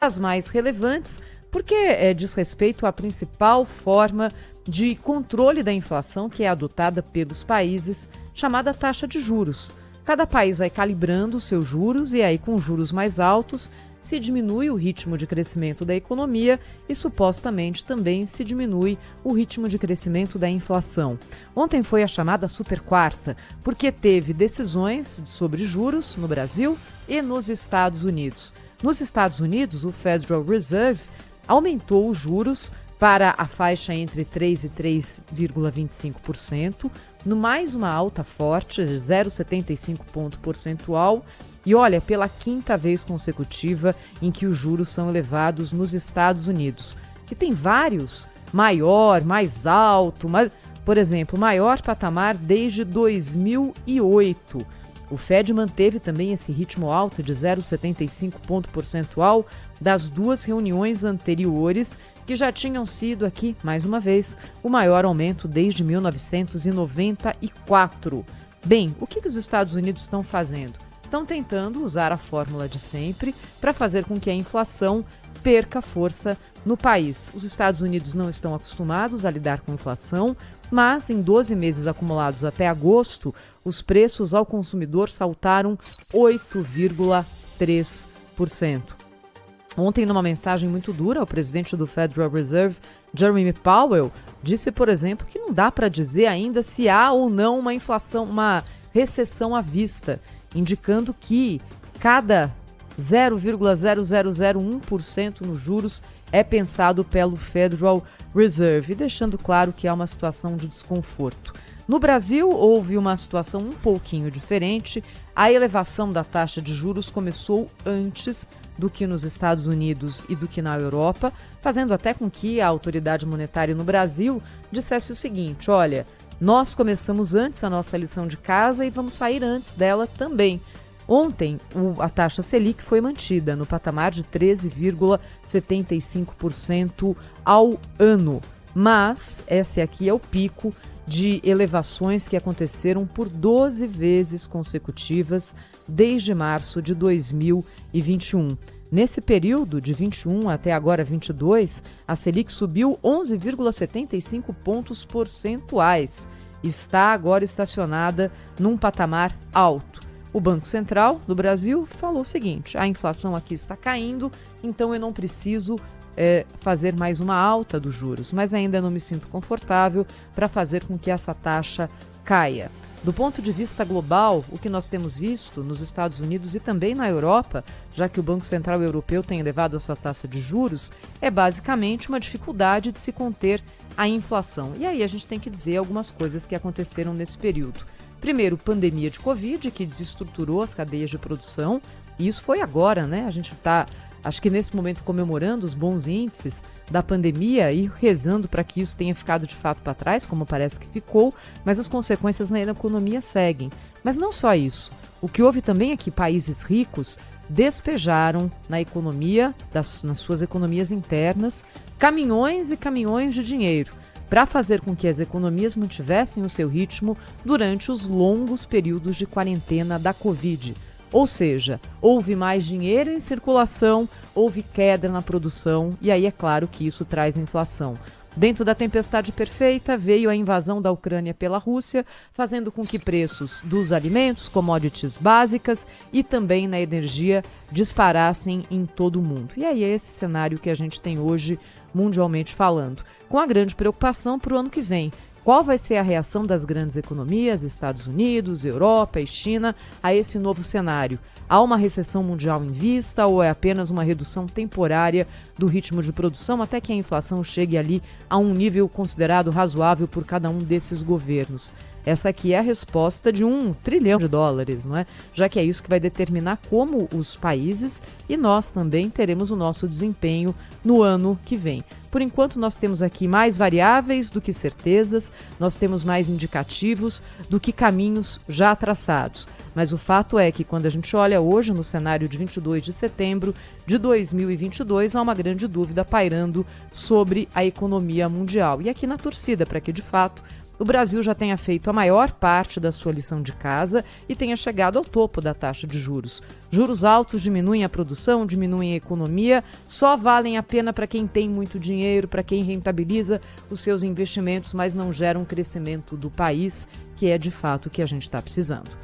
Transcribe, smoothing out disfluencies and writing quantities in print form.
as mais relevantes, porque diz respeito à principal forma de controle da inflação que é adotada pelos países, chamada taxa de juros. Cada país vai calibrando os seus juros e aí com juros mais altos se diminui o ritmo de crescimento da economia e supostamente também se diminui o ritmo de crescimento da inflação. Ontem foi a chamada super quarta, porque teve decisões sobre juros no Brasil e nos Estados Unidos. Nos Estados Unidos, o Federal Reserve aumentou os juros para a faixa entre 3% e 3,25%, no mais uma alta forte, de 0,75 ponto percentual, e olha, pela quinta vez consecutiva em que os juros são elevados nos Estados Unidos, que tem vários, maior, mais alto, por exemplo, maior patamar desde 2008. O Fed manteve também esse ritmo alto de 0,75 ponto percentual das duas reuniões anteriores, que já tinham sido aqui, mais uma vez, o maior aumento desde 1994. Bem, o que os Estados Unidos estão fazendo? Estão tentando usar a fórmula de sempre para fazer com que a inflação perca força no país. Os Estados Unidos não estão acostumados a lidar com inflação, mas em 12 meses acumulados até agosto, os preços ao consumidor saltaram 8,3%. Ontem, numa mensagem muito dura, o presidente do Federal Reserve, Jerome Powell, disse, por exemplo, que não dá para dizer ainda se há ou não uma inflação, uma recessão à vista, indicando que cada 0,0001% nos juros é pensado pelo Federal Reserve, deixando claro que há uma situação de desconforto. No Brasil, houve uma situação um pouquinho diferente. A elevação da taxa de juros começou antes do que nos Estados Unidos e do que na Europa, fazendo até com que a autoridade monetária no Brasil dissesse o seguinte: olha, nós começamos antes a nossa lição de casa e vamos sair antes dela também. Ontem, a taxa Selic foi mantida no patamar de 13,75% ao ano, mas esse aqui é o pico de elevações que aconteceram por 12 vezes consecutivas desde março de 2021. Nesse período, de 21 até agora 22, a Selic subiu 11,75 pontos percentuais. Está agora estacionada num patamar alto. O Banco Central do Brasil falou o seguinte: a inflação aqui está caindo, então eu não preciso fazer mais uma alta dos juros, mas ainda não me sinto confortável para fazer com que essa taxa caia. Do ponto de vista global, o que nós temos visto nos Estados Unidos e também na Europa, já que o Banco Central Europeu tem elevado essa taxa de juros, é basicamente uma dificuldade de se conter a inflação. E aí a gente tem que dizer algumas coisas que aconteceram nesse período. Primeiro, pandemia de Covid, que desestruturou as cadeias de produção, e isso foi agora, né? A gente está, acho que nesse momento, comemorando os bons índices da pandemia e rezando para que isso tenha ficado de fato para trás, como parece que ficou, mas as consequências na economia seguem. Mas não só isso. O que houve também é que países ricos despejaram na economia, nas suas economias internas, caminhões e caminhões de dinheiro, para fazer com que as economias mantivessem o seu ritmo durante os longos períodos de quarentena da Covid. Ou seja, houve mais dinheiro em circulação, houve queda na produção e aí é claro que isso traz inflação. Dentro da tempestade perfeita, veio a invasão da Ucrânia pela Rússia, fazendo com que preços dos alimentos, commodities básicas e também na energia disparassem em todo o mundo. E aí é esse cenário que a gente tem hoje, mundialmente falando, com a grande preocupação para o ano que vem. Qual vai ser a reação das grandes economias, Estados Unidos, Europa e China, a esse novo cenário? Há uma recessão mundial em vista ou é apenas uma redução temporária do ritmo de produção até que a inflação chegue ali a um nível considerado razoável por cada um desses governos? Essa aqui é a resposta de $1 trilhão, não é? Já que é isso que vai determinar como os países e nós também teremos o nosso desempenho no ano que vem. Por enquanto, nós temos aqui mais variáveis do que certezas, nós temos mais indicativos do que caminhos já traçados. Mas o fato é que quando a gente olha hoje no cenário de 22 de setembro de 2022, há uma grande dúvida pairando sobre a economia mundial. E aqui na torcida, para que de fato o Brasil já tenha feito a maior parte da sua lição de casa e tenha chegado ao topo da taxa de juros. Juros altos diminuem a produção, diminuem a economia, só valem a pena para quem tem muito dinheiro, para quem rentabiliza os seus investimentos, mas não geram crescimento do país, que é de fato o que a gente está precisando.